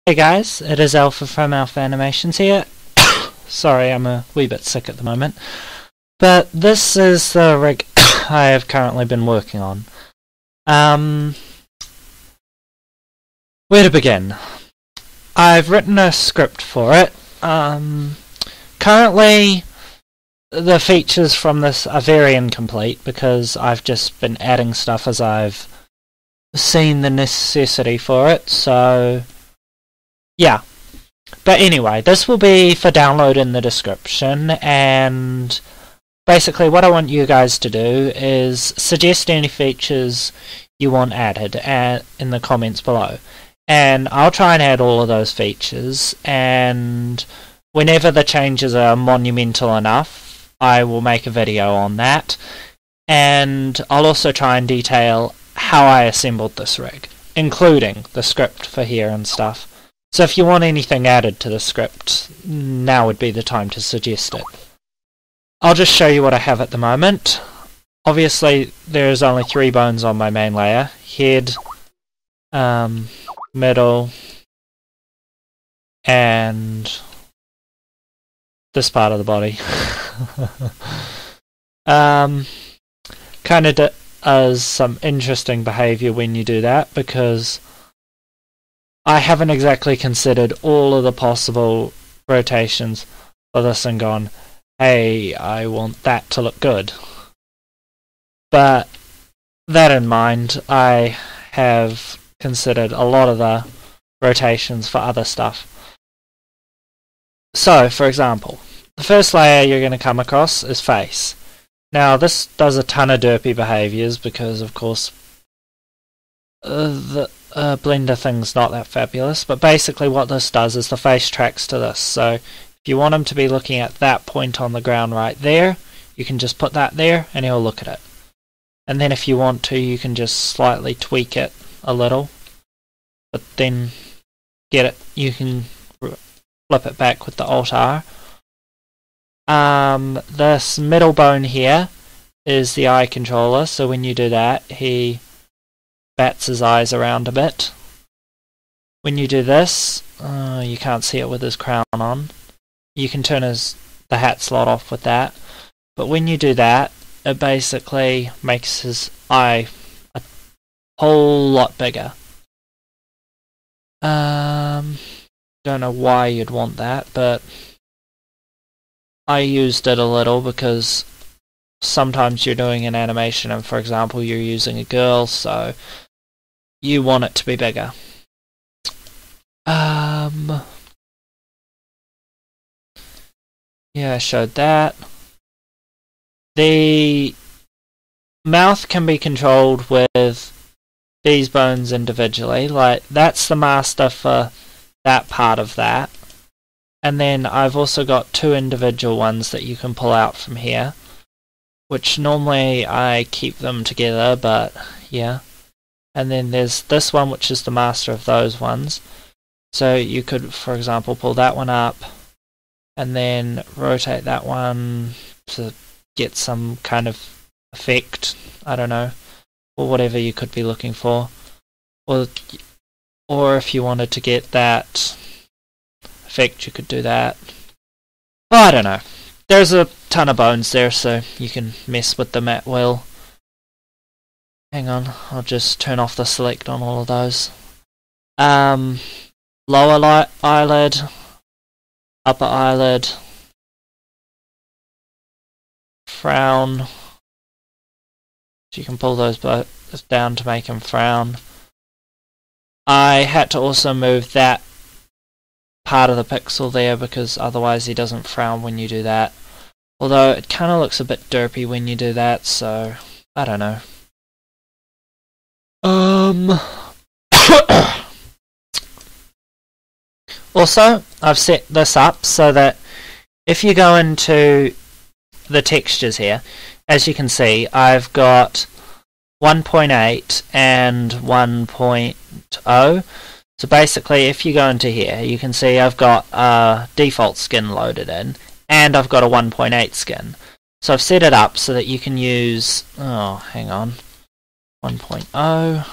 Hey guys, it is Alpha from Alpha Animations here. Sorry, I'm a wee bit sick at the moment. But this is the rig I have currently been working on. Where to begin? I've written a script for it. Currently, the features from this are very incomplete because I've just been adding stuff as I've seen the necessity for it, so yeah. But anyway, this will be for download in the description, and basically what I want you guys to do is suggest any features you want added in the comments below. And I'll try and add all of those features, and whenever the changes are monumental enough, I will make a video on that. And I'll also try and detail how I assembled this rig, including the script for here and stuff. So if you want anything added to the script, now would be the time to suggest it. I'll just show you what I have at the moment. Obviously, there's only 3 bones on my main layer. Head, middle, and this part of the body. Kind of does some interesting behavior when you do that, because I haven't exactly considered all of the possible rotations for this and gone, hey, I want that to look good. But that in mind, I have considered a lot of the rotations for other stuff. So, for example, the first layer you're going to come across is face. Now, this does a ton of derpy behaviors because, of course, the Blender thing's not that fabulous, but basically what this does is the face tracks to this. So if you want him to be looking at that point on the ground right there, you can just put that there and he'll look at it. And then if you want to, you can just slightly tweak it a little, but then you can flip it back with the Alt-R. This middle bone here is the eye controller, so when you do that, he bats his eyes around a bit. When you do this, you can't see it with his crown on. You can turn the hat slot off with that. But when you do that, it basically makes his eye a whole lot bigger. Don't know why you'd want that, but I used it a little because sometimes you're doing an animation and, for example, you're using a girl, so you want it to be bigger. Yeah, I showed that. The mouth can be controlled with these bones individually. Like, that's the master for that part of that. And then I've also got 2 individual ones that you can pull out from here, which normally I keep them together, but yeah. And then there's this one, which is the master of those ones. So you could, for example, pull that one up and then rotate that one to get some kind of effect, I don't know, or whatever you could be looking for. Or if you wanted to get that effect, you could do that. Oh, I don't know. There's a ton of bones there, so you can mess with them at will. Hang on, I'll just turn off the select on all of those. Lower eyelid, upper eyelid, frown. So you can pull those both down to make him frown. I had to also move that part of the pixel there because otherwise he doesn't frown when you do that. Although it kind of looks a bit derpy when you do that, so I don't know. Also, I've set this up so that if you go into the textures here, as you can see, I've got 1.8 and 1.0. So basically, if you go into here, you can see I've got a default skin loaded in, and I've got a 1.8 skin. So I've set it up so that you can use, 1.0,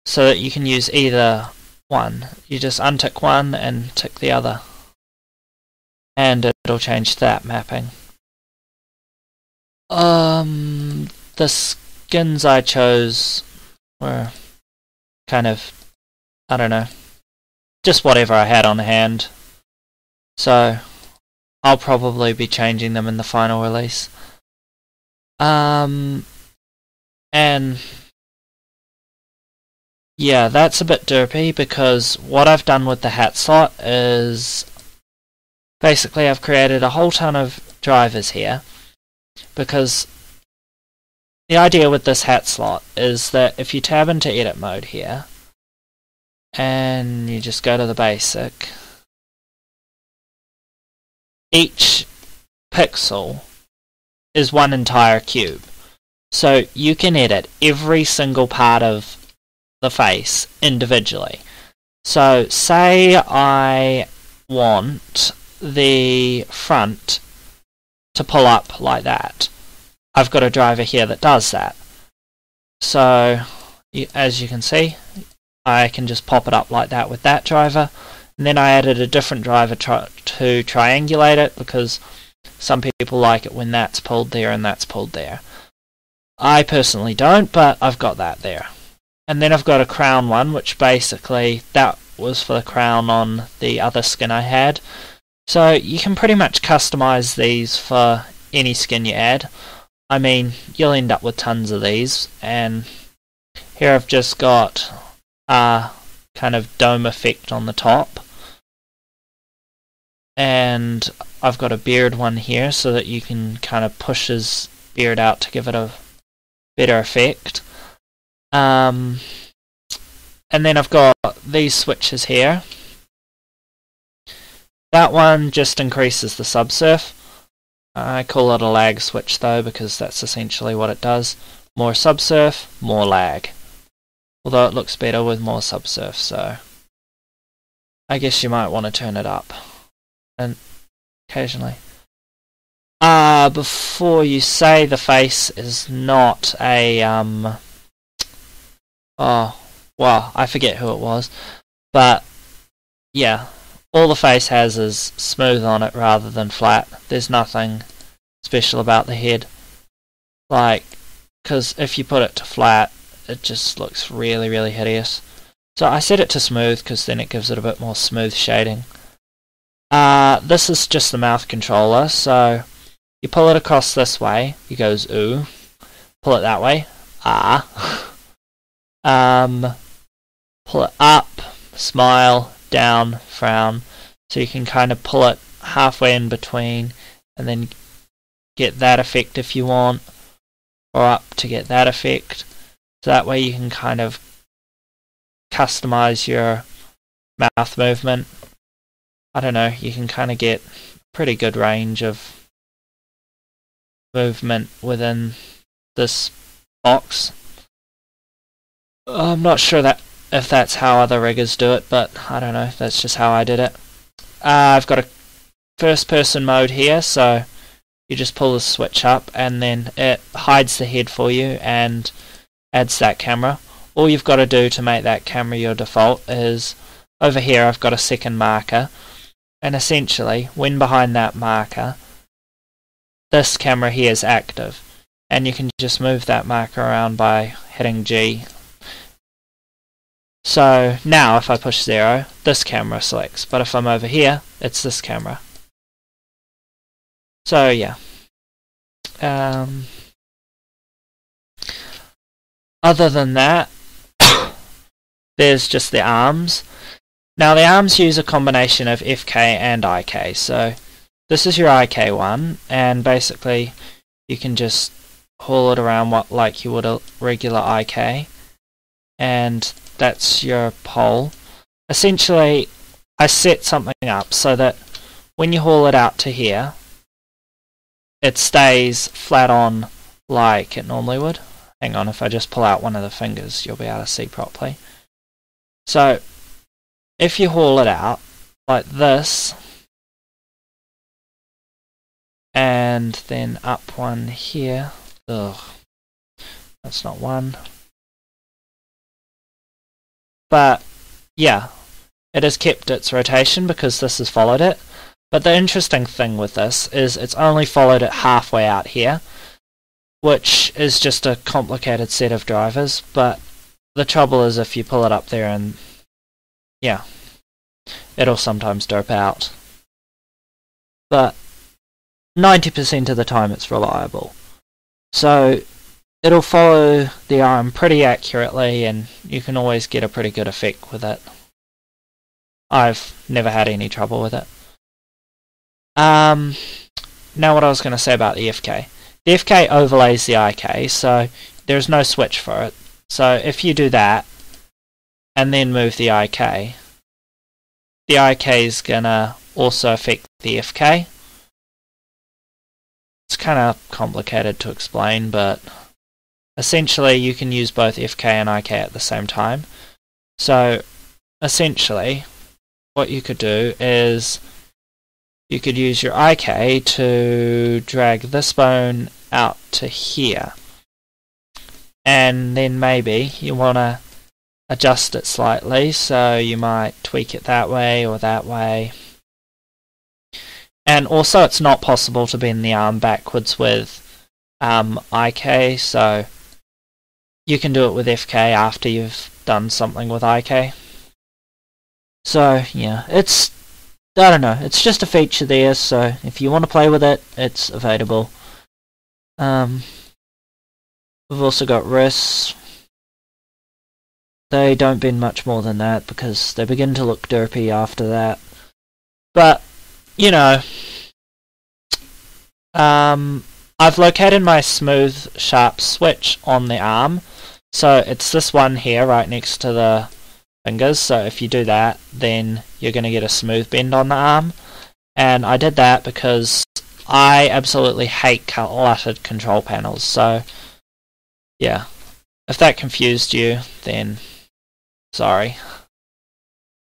so that you can use either one. You just untick one and tick the other, and it'll change that mapping. The skins I chose were kind of, I don't know, just whatever I had on hand. So I'll probably be changing them in the final release. And yeah, that's a bit derpy, because what I've done with the hat slot is basically I've created a whole ton of drivers here, because the idea with this hat slot is that if you tab into edit mode here and you just go to the basic, each pixel is one entire cube. So you can edit every single part of the face individually. So say I want the front to pull up like that. I've got a driver here that does that. So as you can see, I can just pop it up like that with that driver. And then I added a different driver to triangulate it, because some people like it when that's pulled there and that's pulled there. I personally don't, but I've got that there. And then I've got a crown one, which basically that was for the crown on the other skin I had. So you can pretty much customize these for any skin you add. I mean, you'll end up with tons of these, and here I've just got a kind of dome effect on the top. And I've got a beard one here so that you can kind of push his beard out to give it a better effect. And then I've got these switches here. That one just increases the subsurf. I call it a lag switch though, because that's essentially what it does. More subsurf, more lag. Although it looks better with more subsurf, so I guess you might want to turn it up and occasionally. Before you say the face is not a oh, well, I forget who it was, but yeah, all the face has is smooth on it rather than flat. There's nothing special about the head, like, because if you put it to flat, it just looks really, really hideous. So I set it to smooth because then it gives it a bit more smooth shading. This is just the mouth controller, so you pull it across this way, he goes ooh. Pull it that way, ah. Pull it up, smile, down, frown. So you can kind of pull it halfway in between and then get that effect if you want, or up to get that effect. So that way you can kind of customize your mouth movement. I don't know, you can kind of get a pretty good range of movement within this box. I'm not sure if that's how other riggers do it, but I don't know, that's just how I did it. I've got a first person mode here, so you just pull the switch up and then it hides the head for you and adds that camera. All you've got to do to make that camera your default is, over here I've got a second marker, and essentially when behind that marker this camera here is active, and you can just move that marker around by hitting G. So now if I push 0, this camera selects, but if I'm over here, it's this camera. So yeah. Other than that, there's just the arms. Now the arms use a combination of FK and IK, so this is your IK one, and basically you can just haul it around like you would a regular IK, and that's your pole. Essentially, I set something up so that when you haul it out to here, it stays flat on like it normally would. Hang on, if I just pull out one of the fingers, you'll be able to see properly. So, if you haul it out like this, and then up one here, ugh, that's not one. But yeah, it has kept its rotation because this has followed it. But the interesting thing with this is it's only followed it halfway out here, which is just a complicated set of drivers. But the trouble is if you pull it up there and, yeah, it'll sometimes dope out. But 90% of the time it's reliable. So it'll follow the arm pretty accurately and you can always get a pretty good effect with it. I've never had any trouble with it. Now what I was going to say about the FK. The FK overlays the IK, so there's no switch for it. So if you do that, and then move the IK is going to also affect the FK. It's kind of complicated to explain, but essentially you can use both FK and IK at the same time. So essentially what you could do is you could use your IK to drag this bone out to here, and then maybe you want to adjust it slightly, so you might tweak it that way or that way. And also it's not possible to bend the arm backwards with IK, so you can do it with FK after you've done something with IK. So yeah, I don't know, it's just a feature there, so if you want to play with it, it's available. We've also got wrists. They don't bend much more than that because they begin to look derpy after that. But, you know, I've located my smooth sharp switch on the arm, so it's this one here right next to the fingers. So if you do that, then you're going to get a smooth bend on the arm. And I did that because I absolutely hate cluttered control panels. So yeah, if that confused you, then sorry.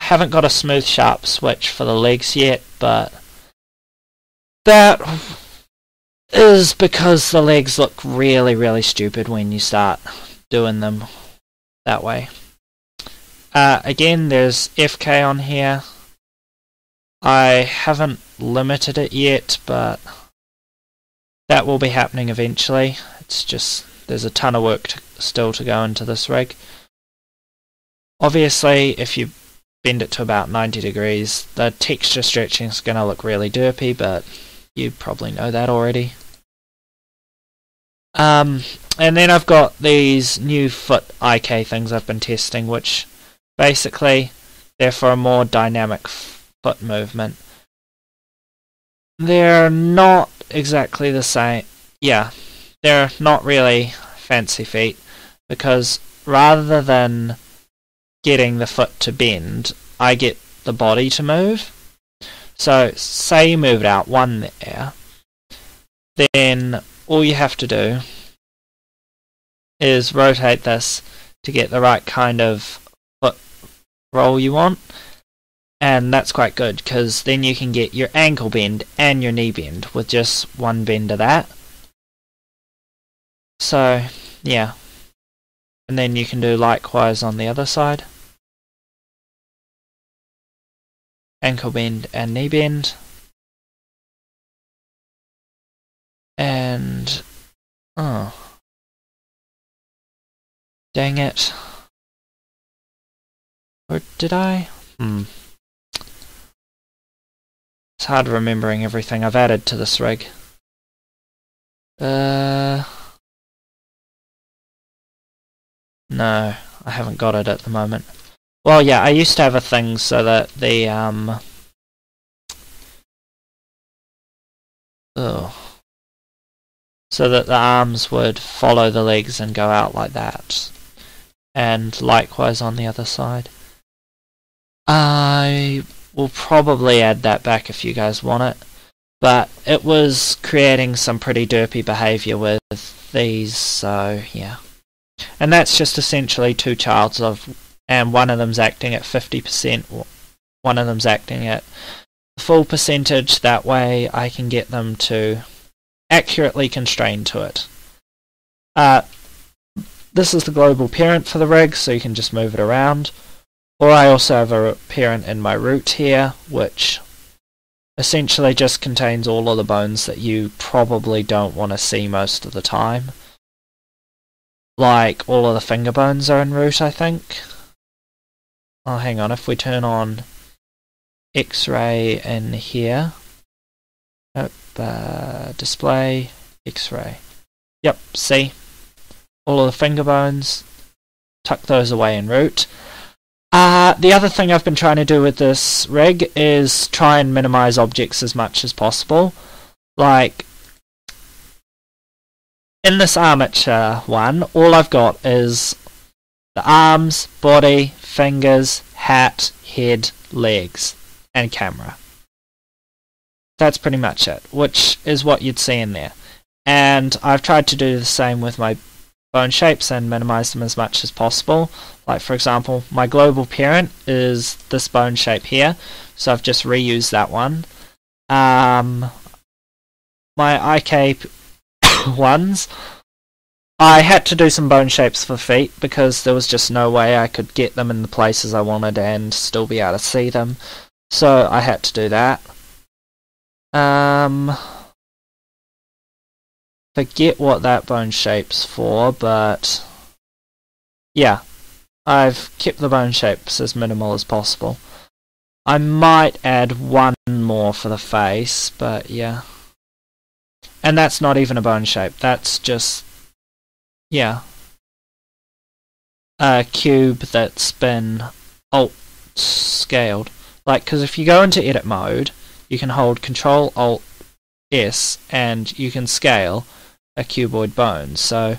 I haven't got a smooth sharp switch for the legs yet, but that is because the legs look really, really stupid when you start doing them that way. Again, there's FK on here. I haven't limited it yet, but that will be happening eventually. It's just, there's a ton of work still to go into this rig. Obviously, if you bend it to about 90 degrees, the texture stretching is going to look really derpy, but you probably know that already. And then I've got these new foot IK things I've been testing, which basically they're for a more dynamic foot movement. They're not exactly the same. Yeah, they're not really fancy feet, because rather than getting the foot to bend, I get the body to move. So say you move it out one there, then all you have to do is rotate this to get the right kind of foot roll you want, and that's quite good because then you can get your ankle bend and your knee bend with just one bend of that. So yeah, and then you can do likewise on the other side, ankle bend and knee bend. And oh, dang it, or did I? It's hard remembering everything I've added to this rig. No, I haven't got it at the moment. Well, yeah, I used to have a thing so that the so that the arms would follow the legs and go out like that, and likewise on the other side. I will probably add that back if you guys want it, but it was creating some pretty derpy behaviour with these, so yeah. And that's just essentially two childs of, and one of them's acting at 50%, one of them's acting at the full percentage. That way I can get them to accurately constrain to it. This is the global parent for the rig, so you can just move it around. Or I also have a parent in my root here, which essentially just contains all of the bones that you probably don't want to see most of the time. Like, all of the finger bones are in root, I think. Oh, hang on, if we turn on X-ray in here. Nope, display, X-ray. Yep, see? All of the finger bones. Tuck those away in root. The other thing I've been trying to do with this rig is try and minimize objects as much as possible. Like, in this armature one, all I've got is the arms, body, fingers, hat, head, legs, and camera. That's pretty much it, which is what you'd see in there. And I've tried to do the same with my bone shapes and minimize them as much as possible. Like, for example, my global parent is this bone shape here, so I've just reused that one. My IK ones, I had to do some bone shapes for feet because there was just no way I could get them in the places I wanted and still be able to see them, so I had to do that. Forget what that bone shape's for, but yeah, I've kept the bone shapes as minimal as possible. I might add one more for the face, but yeah. And that's not even a bone shape, that's just, yeah, a cube that's been alt-scaled. Like, because if you go into edit mode, you can hold Control-Alt-S and you can scale a cuboid bone. So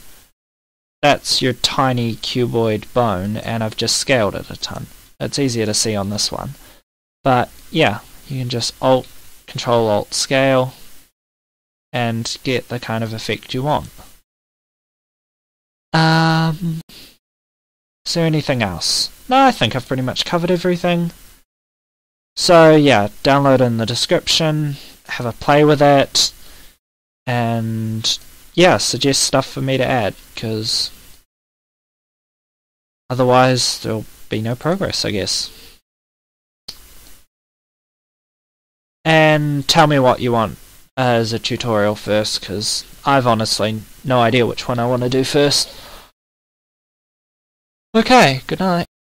that's your tiny cuboid bone, and I've just scaled it a ton. It's easier to see on this one. But yeah, you can just Control-Alt-Scale and get the kind of effect you want. Is there anything else? No, I think I've pretty much covered everything. So yeah, download in the description, have a play with it, and yeah, suggest stuff for me to add, because otherwise there'll be no progress, I guess. And tell me what you want as a tutorial first, because I've honestly no idea which one I want to do first. Okay, good night.